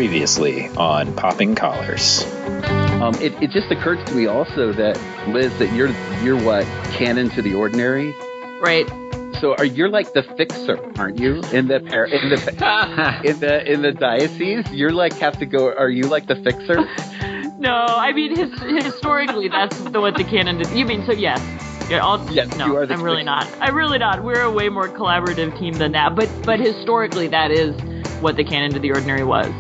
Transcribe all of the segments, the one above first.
Previously on Popping Collars. It just occurred to me also that, Liz, that you're what, canon to the ordinary? Right. So you're like the fixer, aren't you? In the diocese, you're like have to go. Are you like the fixer? No, I mean historically, that's what the canon is. You mean so? Yes. Yes, no, you are the I'm really fixer. not. I'm really not. We're a way more collaborative team than that. But historically, that is what the canon to the ordinary was.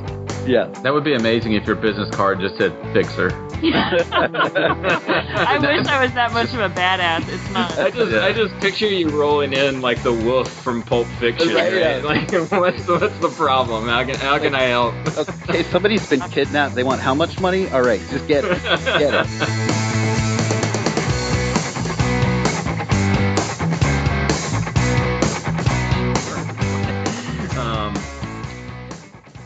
Yeah. That would be amazing if your business card just said fixer. I wish I was that much of a badass. It's not. I just picture you rolling in like the wolf from Pulp Fiction. Right, yeah. Like, what's the problem? How can I help? Okay, somebody's been kidnapped. They want how much money? All right, just get it. Get it.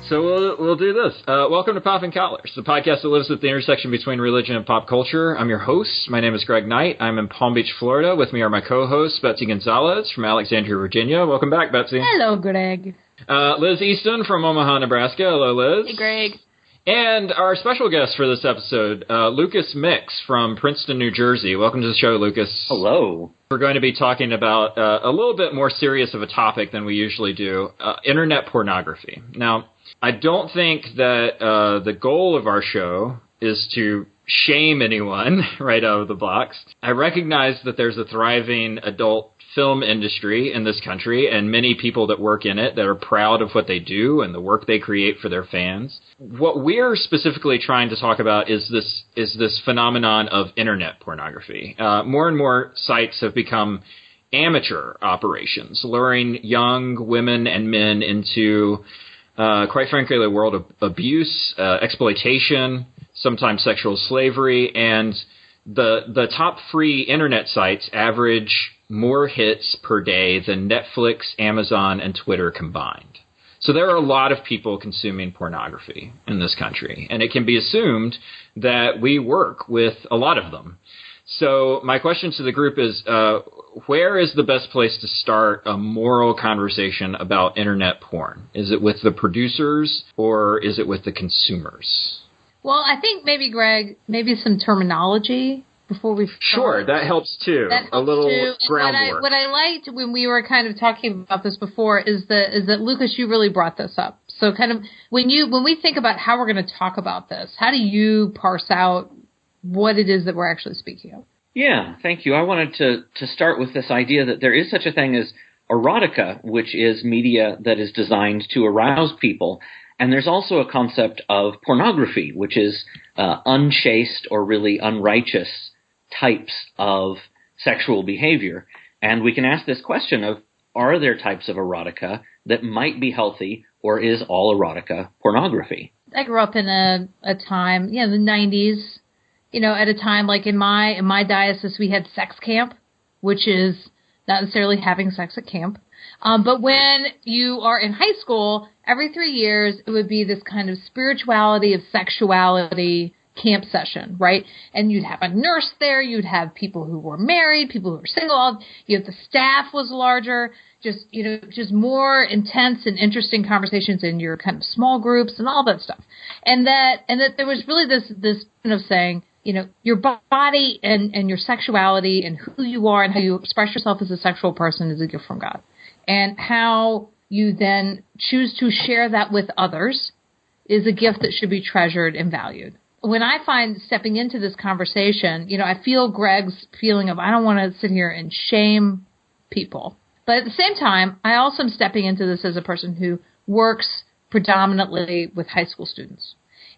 So we'll do this. Welcome to Popping Collars, the podcast that lives at the intersection between religion and pop culture. I'm your host. My name is Greg Knight. I'm in Palm Beach, Florida. With me are my co-hosts, Betsy Gonzalez from Alexandria, Virginia. Welcome back, Betsy. Hello, Greg. Liz Easton from Omaha, Nebraska. Hello, Liz. Hey, Greg. And our special guest for this episode, Lucas Mix from Princeton, New Jersey. Welcome to the show, Lucas. Hello. We're going to be talking about a little bit more serious of a topic than we usually do, internet pornography. Now, I don't think that the goal of our show is to shame anyone right out of the blocks. I recognize that there's a thriving adult film industry in this country and many people that work in it that are proud of what they do and the work they create for their fans. What we're specifically trying to talk about is this phenomenon of internet pornography. More and more sites have become amateur operations, luring young women and men into quite frankly, the world of abuse, exploitation, sometimes sexual slavery, and the top free internet sites average more hits per day than Netflix, Amazon, and Twitter combined. So there are a lot of people consuming pornography in this country, and it can be assumed that we work with a lot of them. So my question to the group is, where is the best place to start a moral conversation about internet porn? Is it with the producers or is it with the consumers? Well, I think maybe, Greg, some terminology before we start. Sure, that helps too. A little groundwork. What I liked when we were kind of talking about this before is that Lucas, you really brought this up. So kind of when we think about how we're going to talk about this, how do you parse out what it is that we're actually speaking of? Yeah, thank you. I wanted to start with this idea that there is such a thing as erotica, which is media that is designed to arouse people. And there's also a concept of pornography, which is unchaste or really unrighteous types of sexual behavior. And we can ask this question of, are there types of erotica that might be healthy, or is all erotica pornography? I grew up in a time, the 90s. At a time like in my diocese, we had sex camp, which is not necessarily having sex at camp. But when you are in high school, every 3 years, it would be this kind of spirituality of sexuality camp session, right? And you'd have a nurse there. You'd have people who were married, people who were single. The staff was larger, just more intense and interesting conversations in your kind of small groups and all that stuff. And that there was really this kind of saying, your body and your sexuality and who you are and how you express yourself as a sexual person is a gift from God. And how you then choose to share that with others is a gift that should be treasured and valued. When I find stepping into this conversation, I feel Greg's feeling of I don't want to sit here and shame people. But at the same time, I also am stepping into this as a person who works predominantly with high school students.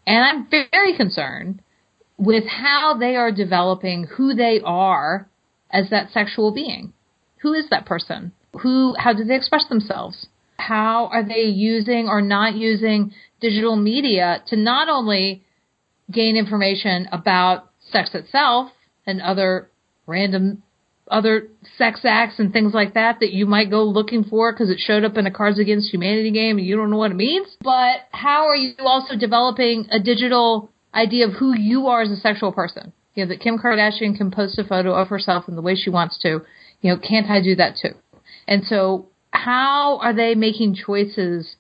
And I'm very concerned with how they are developing who they are as that sexual being. Who is that person? How do they express themselves? How are they using or not using digital media to not only gain information about sex itself and other sex acts and things like that you might go looking for because it showed up in a Cards Against Humanity game and you don't know what it means? But how are you also developing a digital idea of who you are as a sexual person? That Kim Kardashian can post a photo of herself in the way she wants to. Can't I do that too? And so how are they making choices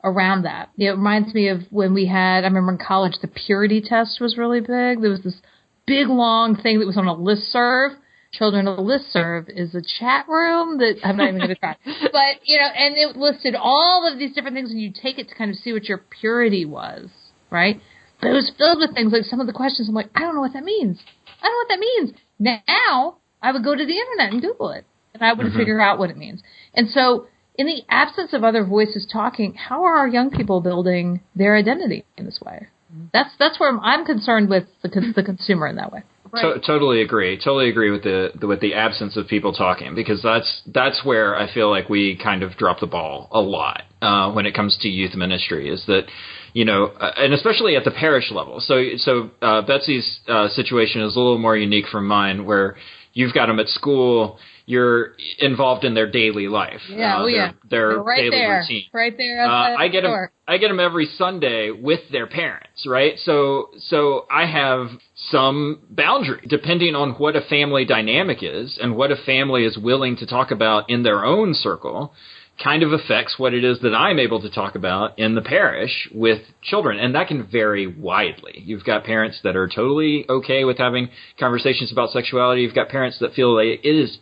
around that. It reminds me of when I remember in college, the purity test was really big. There was this big, long thing that was on a listserv. Children, a listserv is a chat room that I'm not even going to try. But, and it listed all of these different things, and you take it to kind of see what your purity was, right? But it was filled with things like some of the questions. I'm like, I don't know what that means. I don't know what that means. Now I would go to the internet and Google it, and I would figure out what it means. And so in the absence of other voices talking, how are our young people building their identity in this way? That's where I'm concerned with the consumer in that way. Right. Totally agree. Totally agree with the absence of people talking, because that's where I feel like we kind of drop the ball a lot when it comes to youth ministry. Is that and especially at the parish level. So Betsy's situation is a little more unique from mine, where you've got them at school. You're involved in their daily life. Yeah, their right daily there, routine. Right there. I get them every Sunday with their parents, right? So I have some boundary depending on what a family dynamic is and what a family is willing to talk about in their own circle. Kind of affects what it is that I'm able to talk about in the parish with children. And that can vary widely. You've got parents that are totally okay with having conversations about sexuality. You've got parents that feel like it is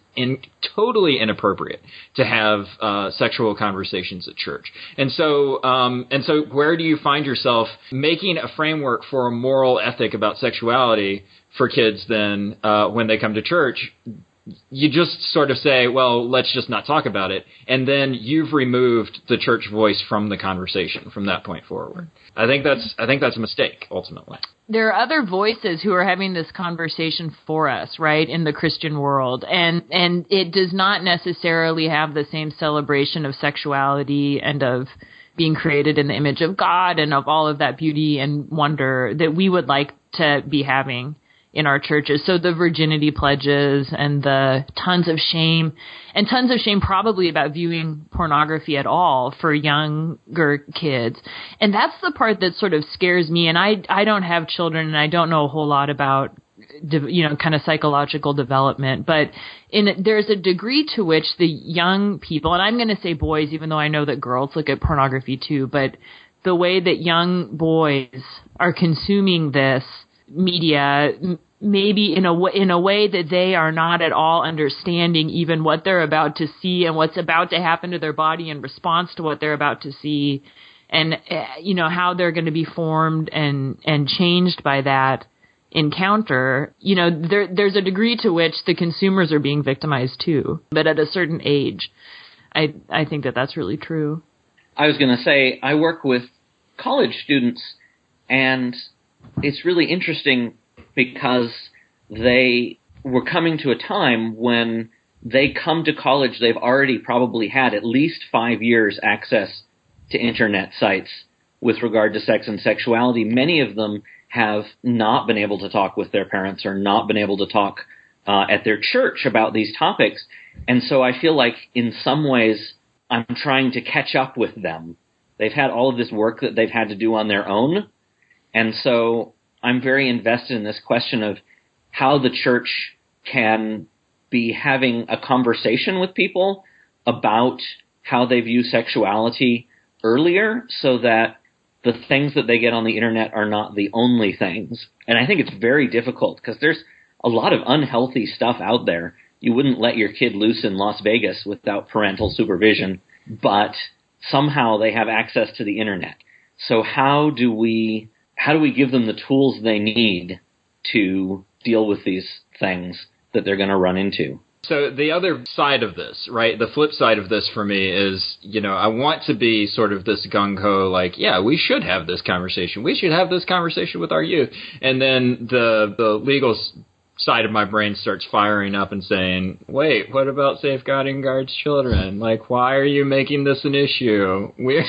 totally inappropriate to have sexual conversations at church. And so where do you find yourself making a framework for a moral ethic about sexuality for kids then when they come to church? You just sort of say, well, let's just not talk about it. And then you've removed the church voice from the conversation from that point forward. I think that's a mistake, ultimately. There are other voices who are having this conversation for us, right, in the Christian world. And it does not necessarily have the same celebration of sexuality and of being created in the image of God and of all of that beauty and wonder that we would like to be having in our churches. So the virginity pledges and the tons of shame probably about viewing pornography at all for younger kids. And that's the part that sort of scares me. And I don't have children, and I don't know a whole lot about, kind of psychological development, but there's a degree to which the young people, and I'm going to say boys, even though I know that girls look at pornography too, but the way that young boys are consuming this media, maybe in a way that they are not at all understanding even what they're about to see and what's about to happen to their body in response to what they're about to see, and how they're going to be formed and changed by that encounter. There's a degree to which the consumers are being victimized too, but at a certain age, I think that that's really true. I was going to say, I work with college students, and it's really interesting because they were coming to a time when they come to college, they've already probably had at least 5 years access to internet sites with regard to sex and sexuality. Many of them have not been able to talk with their parents or not been able to talk at their church about these topics. And so I feel like in some ways I'm trying to catch up with them. They've had all of this work that they've had to do on their own. And so I'm very invested in this question of how the church can be having a conversation with people about how they view sexuality earlier, so that the things that they get on the internet are not the only things. And I think it's very difficult because there's a lot of unhealthy stuff out there. You wouldn't let your kid loose in Las Vegas without parental supervision, but somehow they have access to the internet. So how do we give them the tools they need to deal with these things that they're going to run into? So the other side of this, right, the flip side of this for me is, I want to be sort of this gung-ho, like, yeah, we should have this conversation. We should have this conversation with our youth. And then the legal side of my brain starts firing up and saying, wait, what about safeguarding Guard's children? Like, why are you making this an issue? We're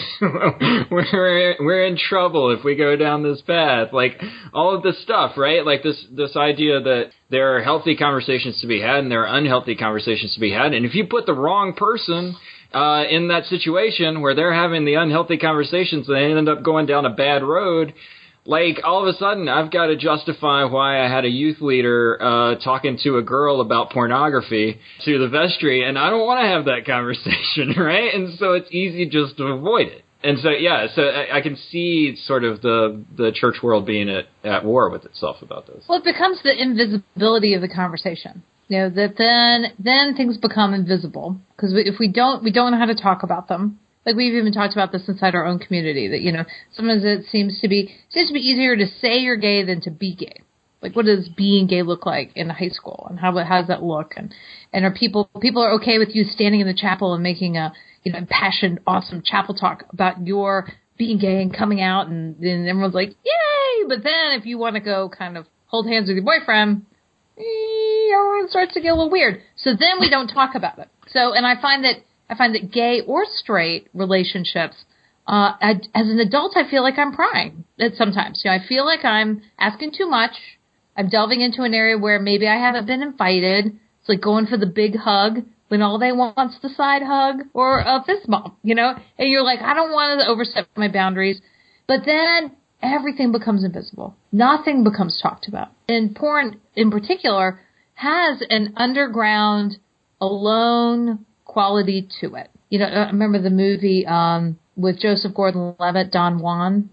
in trouble if we go down this path. Like, all of this stuff, right? Like this idea that there are healthy conversations to be had and there are unhealthy conversations to be had. And if you put the wrong person in that situation where they're having the unhealthy conversations and they end up going down a bad road, like, all of a sudden, I've got to justify why I had a youth leader talking to a girl about pornography to the vestry, and I don't want to have that conversation, right? And so it's easy just to avoid it. And so, yeah, so I can see sort of the church world being at war with itself about this. Well, it becomes the invisibility of the conversation. That then things become invisible because if we don't know how to talk about them. Like we've even talked about this inside our own community that, sometimes it seems to be easier to say you're gay than to be gay. Like what does being gay look like in high school and how does that look? And are people are okay with you standing in the chapel and making a, impassioned, awesome chapel talk about your being gay and coming out and then everyone's like, yay! But then if you want to go kind of hold hands with your boyfriend, it starts to get a little weird. So then we don't talk about it. So, and I find that gay or straight relationships, as an adult, I feel like I'm prying sometimes. I feel like I'm asking too much. I'm delving into an area where maybe I haven't been invited. It's like going for the big hug when all they want's the side hug or a fist bump, and you're like, I don't want to overstep my boundaries. But then everything becomes invisible. Nothing becomes talked about. And porn in particular has an underground, alone quality to it. I remember the movie with Joseph Gordon-Levitt, Don Juan.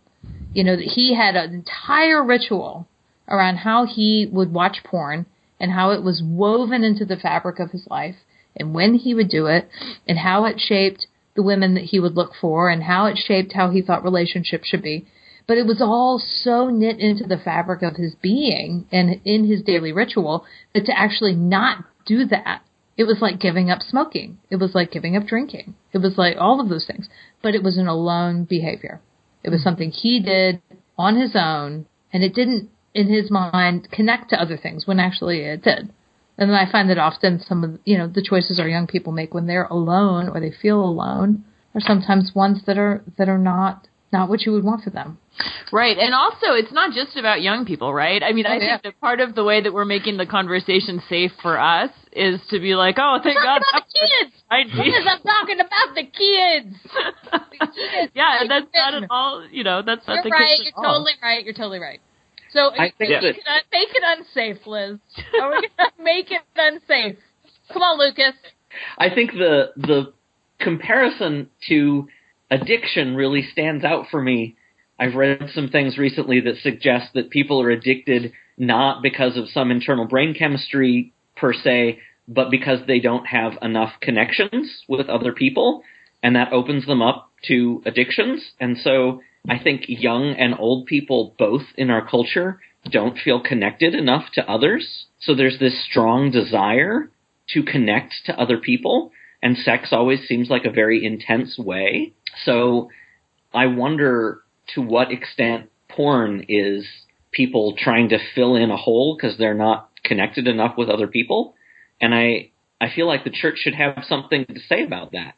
He had an entire ritual around how he would watch porn and how it was woven into the fabric of his life and when he would do it and how it shaped the women that he would look for and how it shaped how he thought relationships should be. But it was all so knit into the fabric of his being and in his daily ritual that to actually not do that, it was like giving up smoking. It was like giving up drinking. It was like all of those things. But it was an alone behavior. It was something he did on his own, and it didn't, in his mind, connect to other things when actually it did. And then I find that often some of, the choices our young people make when they're alone or they feel alone are sometimes ones that are not what you would want for them. Right. And also, it's not just about young people, right? I mean, I think that part of the way that we're making the conversation safe for us is to be like, oh, thank God. About the kids. Yes, I'm talking about the kids. The kids. Yeah, that's not at all, that's not the right. case. You're totally right. So I think make it unsafe, Liz. Are we going to make it unsafe? Come on, Lucas. I think the comparison to addiction really stands out for me. I've read some things recently that suggest that people are addicted not because of some internal brain chemistry per se, but because they don't have enough connections with other people, and that opens them up to addictions. And so I think young and old people both in our culture don't feel connected enough to others. So there's this strong desire to connect to other people, and sex always seems like a very intense way. So I wonder to what extent porn is people trying to fill in a hole because they're not connected enough with other people. And I feel like the church should have something to say about that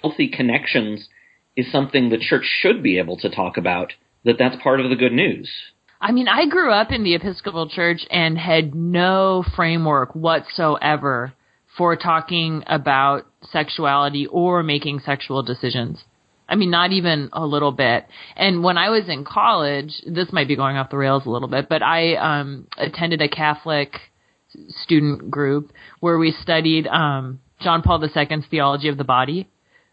healthy connections is something the church should be able to talk about, that's part of the good news. I mean, I grew up in the Episcopal Church and had no framework whatsoever for talking about sexuality or making sexual decisions. I mean, not even a little bit. And when I was in college, this might be going off the rails a little bit, but I attended a Catholic student group where we studied John Paul II's theology of the body.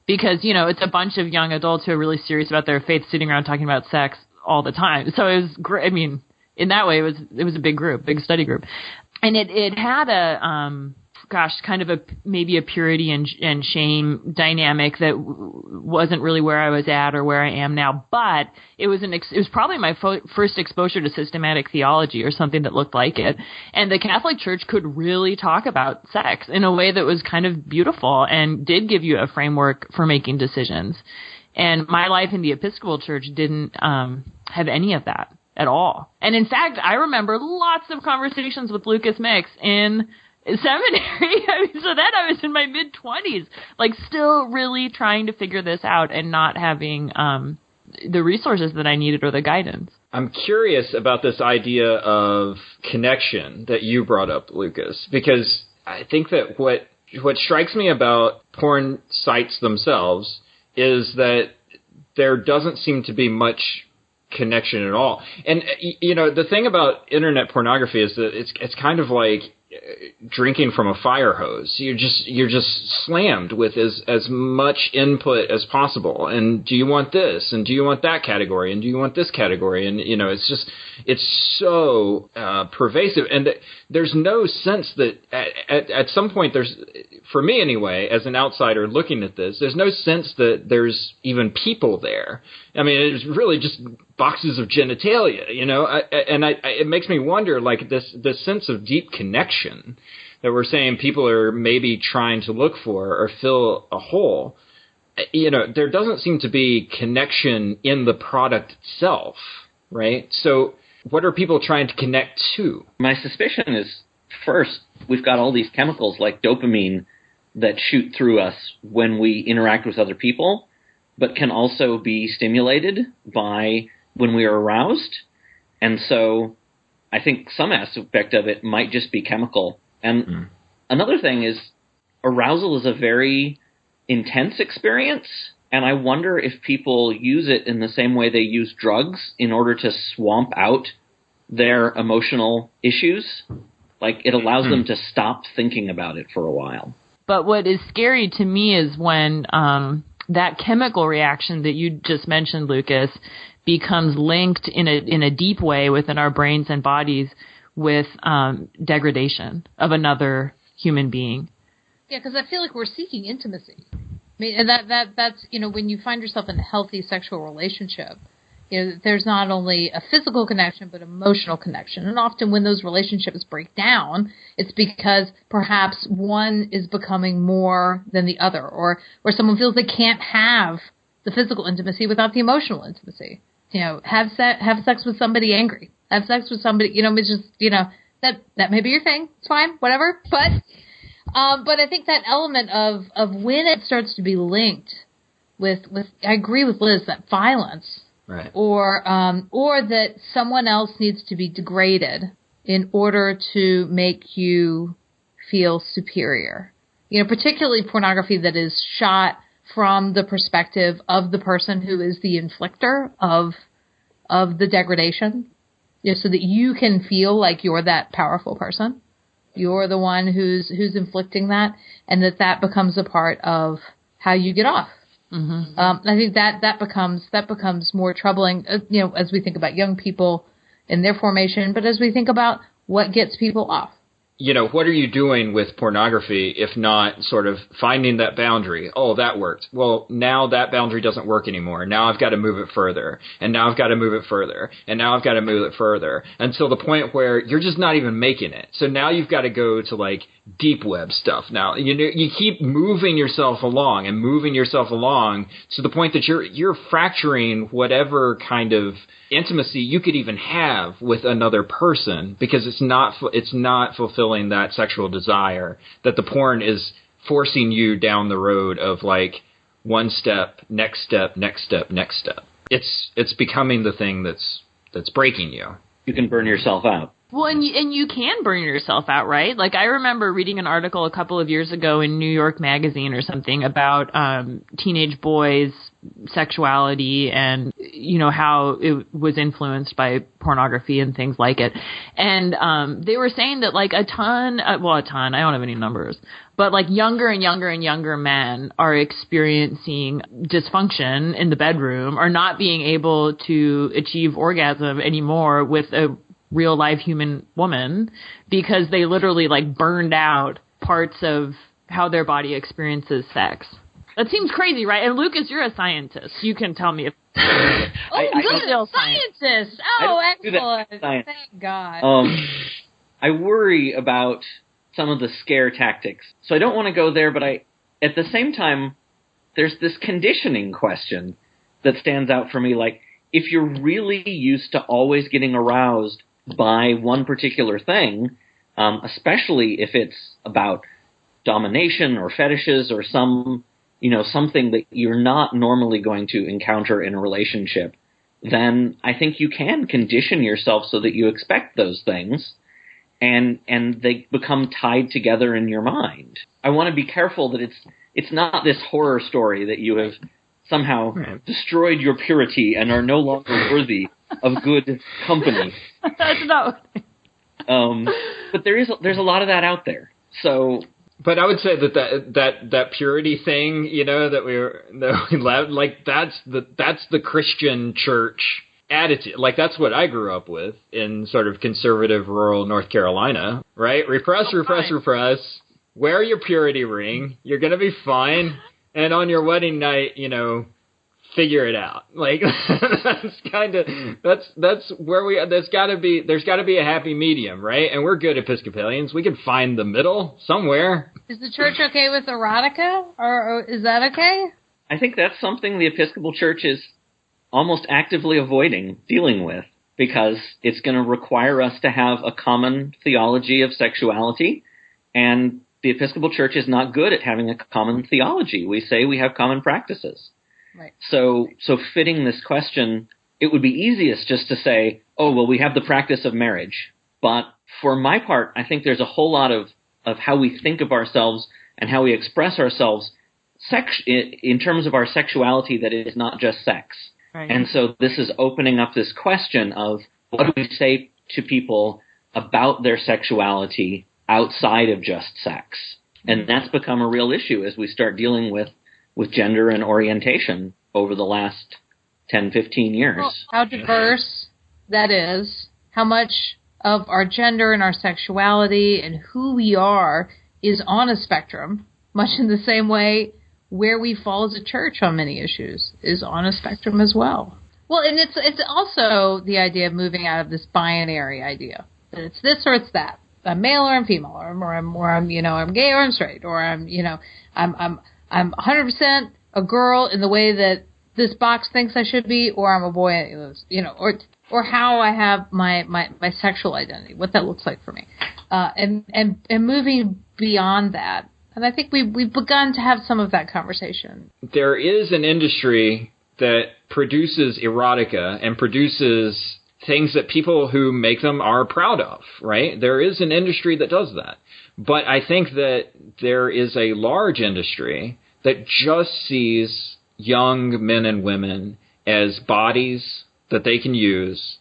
Because, it's a bunch of young adults who are really serious about their faith sitting around talking about sex all the time. So it was great. I mean, in that way, it was a big group, big study group. And it had a, kind of maybe a purity and shame dynamic that wasn't really where I was at or where I am now. But it was probably my first exposure to systematic theology or something that looked like it. And the Catholic Church could really talk about sex in a way that was kind of beautiful and did give you a framework for making decisions. And my life in the Episcopal Church didn't have any of that at all. And in fact, I remember lots of conversations with Lucas Mix in seminary. I mean, so then I was in my mid-20s, like still really trying to figure this out and not having the resources that I needed or the guidance. I'm curious about this idea of connection that you brought up, Lucas, because I think that what strikes me about porn sites themselves is that there doesn't seem to be much connection at all. And, the thing about internet pornography is that it's kind of like drinking from a fire hose. You're just slammed with as much input as possible. And do you want this? And do you want that category? And do you want this category? And it's so pervasive. And there's no sense that at some point for me anyway, as an outsider looking at this, there's no sense that there's even people there. I mean, it's really just boxes of genitalia, it makes me wonder, like, this sense of deep connection that we're saying people are maybe trying to look for or fill a hole. There doesn't seem to be connection in the product itself, right? So what are people trying to connect to? My suspicion is, first, we've got all these chemicals like dopamine that shoot through us when we interact with other people, but can also be stimulated by when we are aroused. And so I think some aspect of it might just be chemical. And another thing is, arousal is a very intense experience, and I wonder if people use it in the same way they use drugs in order to swamp out their emotional issues. Like, it allows them to stop thinking about it for a while. But what is scary to me is when that chemical reaction that you just mentioned, Lucas, becomes linked in a deep way within our brains and bodies with degradation of another human being. Yeah, because I feel like we're seeking intimacy. I mean, and that's when you find yourself in a healthy sexual relationship, there's not only a physical connection but emotional connection. And often when those relationships break down, it's because perhaps one is becoming more than the other, or someone feels they can't have the physical intimacy without the emotional intimacy. Have sex with somebody angry. Have sex with somebody, it's just, that may be your thing. It's fine, whatever. But I think that element of when it starts to be linked with I agree with Liz, that violence, right, or that someone else needs to be degraded in order to make you feel superior. Particularly pornography that is shot from the perspective of the person who is the inflictor of the degradation, so that you can feel like you're that powerful person. You're the one who's inflicting that, and that becomes a part of how you get off. Mm-hmm. I think that becomes more troubling, as we think about young people and their formation, but as we think about what gets people off. What are you doing with pornography if not sort of finding that boundary? Oh, that worked. Well, now that boundary doesn't work anymore. Now I've got to move it further. And now I've got to move it further. And now I've got to move it further until the point where you're just not even making it. So now you've got to go to like deep web stuff. Now, you keep moving yourself along to the point that you're fracturing whatever kind of intimacy you could even have with another person, because it's not fulfilling that sexual desire that the porn is forcing you down the road of, like, one step, next step, next step, next step. It's becoming the thing that's breaking you. You can burn yourself out. Well, and you can burn yourself out, right? Like, I remember reading an article a couple of years ago in New York Magazine or something about teenage boys' sexuality and, how it was influenced by pornography and things like it. And they were saying that, like, a ton, I don't have any numbers, but, like, younger and younger and younger men are experiencing dysfunction in the bedroom or not being able to achieve orgasm anymore with a real live human woman because they literally like burned out parts of how their body experiences sex. That seems crazy, right? And Lucas, you're a scientist. You can tell me if good scientist. Oh, excellent. Thank God. I worry about some of the scare tactics. So I don't want to go there, but at the same time, there's this conditioning question that stands out for me. Like, if you're really used to always getting aroused by one particular thing, especially if it's about domination or fetishes or something that you're not normally going to encounter in a relationship, then I think you can condition yourself so that you expect those things and they become tied together in your mind. I want to be careful that it's not this horror story that you have somehow destroyed your purity and are no longer worthy of good company. That's not. But there's a lot of that out there. So, but I would say that purity thing, that we love, like that's the Christian church attitude. Like that's what I grew up with in sort of conservative rural North Carolina, right? Repress. Wear your purity ring. You're gonna be fine. And on your wedding night, figure it out. Like that's where there's got to be a happy medium, right? And we're good Episcopalians. We can find the middle somewhere. Is the church okay with erotica, or is that okay? I think that's something the Episcopal Church is almost actively avoiding dealing with, because it's going to require us to have a common theology of sexuality, and the Episcopal Church is not good at having a common theology. We say we have common practices. Right. So fitting this question, it would be easiest just to say, oh, well, we have the practice of marriage. But for my part, I think there's a whole lot of how we think of ourselves and how we express ourselves in terms of our sexuality that is not just sex. Right. And so this is opening up this question of what do we say to people about their sexuality outside of just sex? And that's become a real issue as we start dealing with gender and orientation over the last 10, 15 years. Well, how diverse that is, how much of our gender and our sexuality and who we are is on a spectrum, much in the same way where we fall as a church on many issues is on a spectrum as well. Well, and it's also the idea of moving out of this binary idea, that it's this or it's that. I'm male or I'm female, or I'm I'm gay or I'm straight, or I'm 100% a girl in the way that this box thinks I should be, or I'm a boy, or how I have my sexual identity, what that looks like for me, and moving beyond that. And I think we've begun to have some of that conversation. There is an industry that produces erotica and produces things that people who make them are proud of, right? There is an industry that does that. But I think that there is a large industry that just sees young men and women as bodies that they can use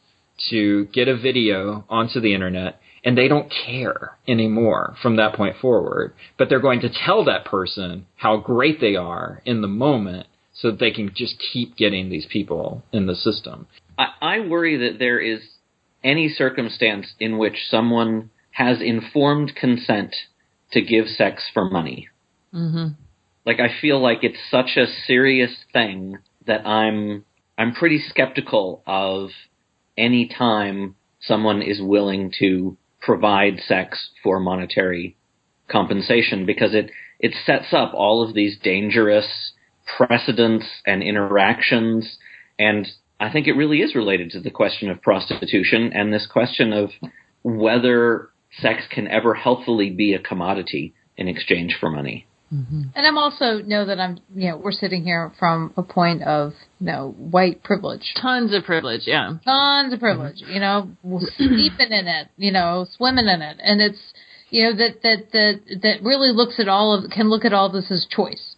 to get a video onto the internet, and they don't care anymore from that point forward. But they're going to tell that person how great they are in the moment so that they can just keep getting these people in the system. I worry that there is any circumstance in which someone has informed consent to give sex for money. Mm-hmm. Like, I feel like it's such a serious thing that I'm pretty skeptical of any time someone is willing to provide sex for monetary compensation, because it sets up all of these dangerous precedents and interactions. And I think it really is related to the question of prostitution and this question of whether sex can ever healthfully be a commodity in exchange for money. Mm-hmm. And I'm also know that we're sitting here from a point of white privilege, tons of privilege, yeah, tons of privilege. Mm-hmm. Steeping in it, swimming in it, and it's that really can look at all this as choice.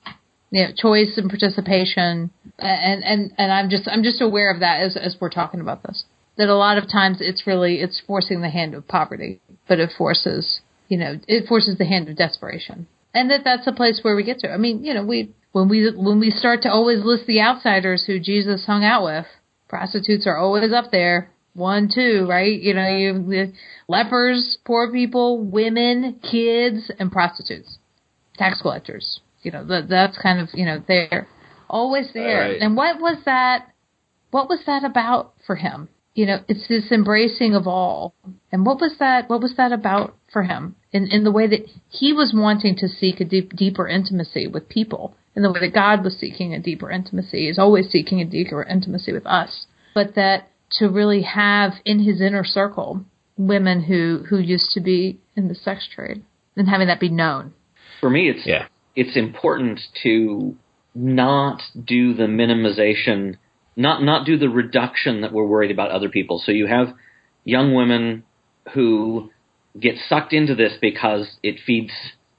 Choice and participation, and I'm just aware of that as we're talking about this. That a lot of times it's forcing the hand of poverty, but it forces the hand of desperation, and that's a place where we get to. I mean, when we start to always list the outsiders who Jesus hung out with, prostitutes are always up there, 1, 2, right? You lepers, poor people, women, kids, and prostitutes, tax collectors. That's kind of, they're always there. Right. And what was that about for him? It's this embracing of all. And what was that about for him in the way that he was wanting to seek a deeper intimacy with people, in the way that God was seeking a deeper intimacy, is always seeking a deeper intimacy with us. But that to really have in his inner circle women who used to be in the sex trade and having that be known. For me, it's important to not do the minimization, not do the reduction that we're worried about other people. So you have young women who get sucked into this because it feeds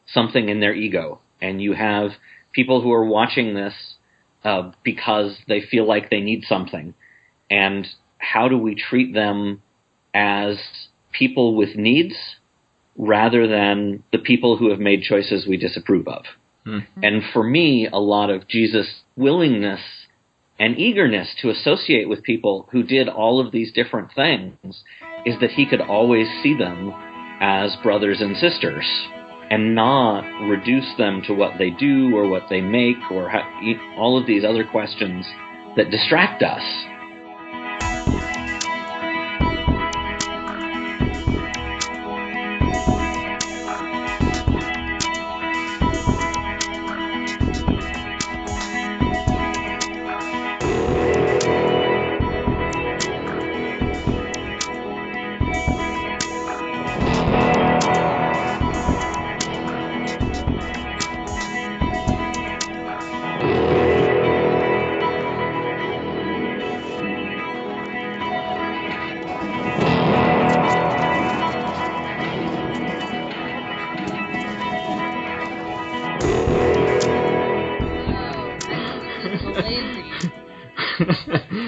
something in their ego. And you have people who are watching this because they feel like they need something. And how do we treat them as people with needs rather than the people who have made choices we disapprove of. And for me, a lot of Jesus' willingness and eagerness to associate with people who did all of these different things is that he could always see them as brothers and sisters and not reduce them to what they do or what they make or all of these other questions that distract us.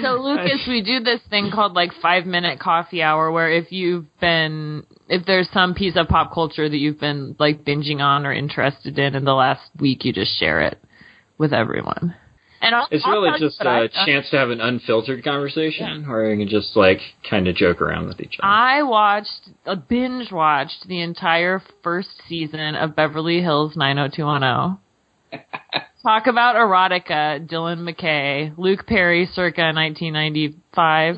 So, Lucas, we do this thing called like 5-minute coffee hour where if there's some piece of pop culture that you've been like binging on or interested in the last week, you just share it with everyone. And it's really just a chance to have an unfiltered conversation where you can just like kind of joke around with each other. I binge watched the entire first season of Beverly Hills 90210. Talk about erotica, Dylan McKay, Luke Perry, circa 1995.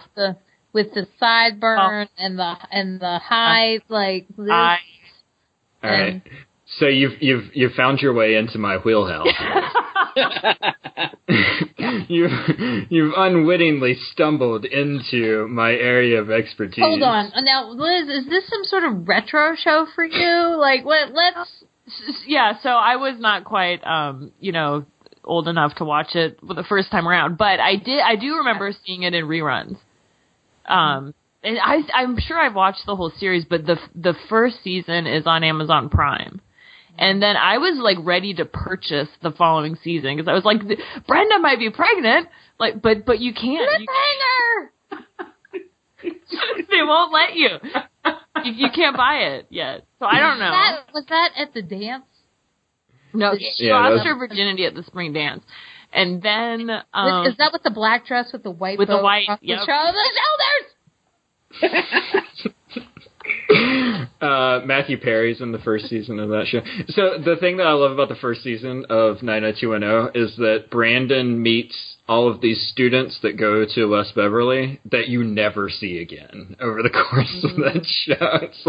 With the sideburn and the high like this. All right. So you've found your way into my wheelhouse. You've unwittingly stumbled into my area of expertise. Hold on. Now, Liz, is this some sort of retro show for you? Like, Yeah, so I was not quite, old enough to watch it the first time around, but I do remember seeing it in reruns. And I'm sure I've watched the whole series, but the first season is on Amazon Prime. And then I was like ready to purchase the following season because I was like, Brenda might be pregnant, like, but you can't. They won't let you. You can't buy it yet. So I don't know. Was that at the dance? No, she lost her virginity at the spring dance. And then is that with the black dress with the white with bow the white across the yep. shoulders? Matthew Perry's in the first season of that show. So the thing that I love about the first season of 90210 is that Brandon meets all of these students that go to West Beverly that you never see again over the course of that show. It's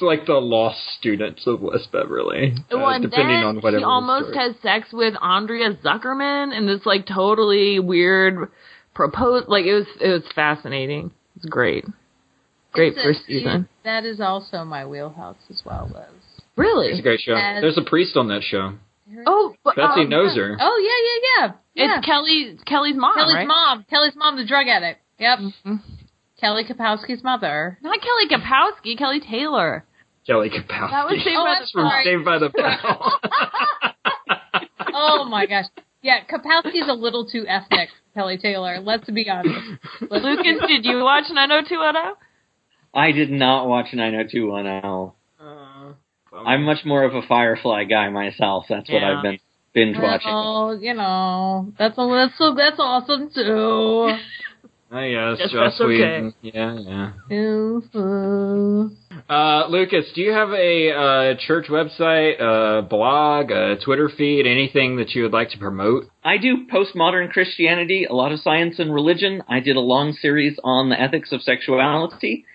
like the lost students of West Beverly, depending on whatever. He almost has sex with Andrea Zuckerman in this like totally weird it was fascinating. It's great. Great first season. That is also my wheelhouse as well, Liz. Really? It's a great show. There's a priest on that show. Oh, Betsy knows her. Oh, yeah. It's Kelly's mom, Kelly's mom, the drug addict. Yep. Mm-hmm. Kelly Kapowski's mother. Not Kelly Kapowski, Kelly Taylor. Kelly Kapowski. That was Saved by the Bell. Oh, my gosh. Yeah, Kapowski's a little too ethnic, Kelly Taylor. Let's be honest. Lucas, did you watch 90210? I did not watch 90210. I'm much more of a Firefly guy myself. That's what I've been binge watching. Oh, that's awesome too. Yes, Joss Whedon. Yeah. Lucas, do you have a church website, a blog, a Twitter feed, anything that you would like to promote? I do postmodern Christianity, a lot of science and religion. I did a long series on the ethics of sexuality.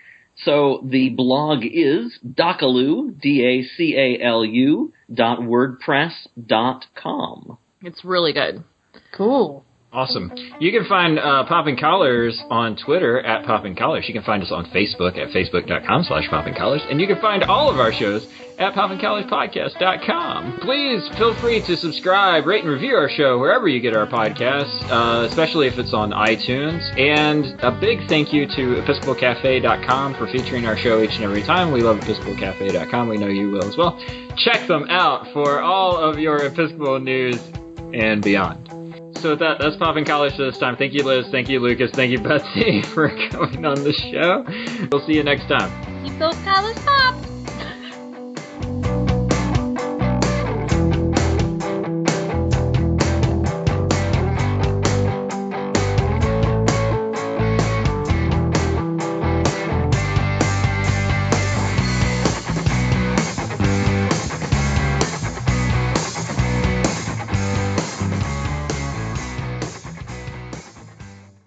So the blog is Dacalu, DACALU.wordpress.com. It's really good. Cool. Awesome. You can find Popping Collars on Twitter at Popping Collars. You can find us on Facebook at facebook.com/Popping Collars. And you can find all of our shows at poppingcollarspodcast.com. Please feel free to subscribe, rate, and review our show wherever you get our podcasts, especially if it's on iTunes. And a big thank you to episcopalcafe.com for featuring our show each and every time. We love episcopalcafe.com. We know you will as well. Check them out for all of your Episcopal news and beyond. So with that, that's Popping College for this time. Thank you, Liz. Thank you, Lucas. Thank you, Betsy, for coming on the show. We'll see you next time. Keep those collars popped.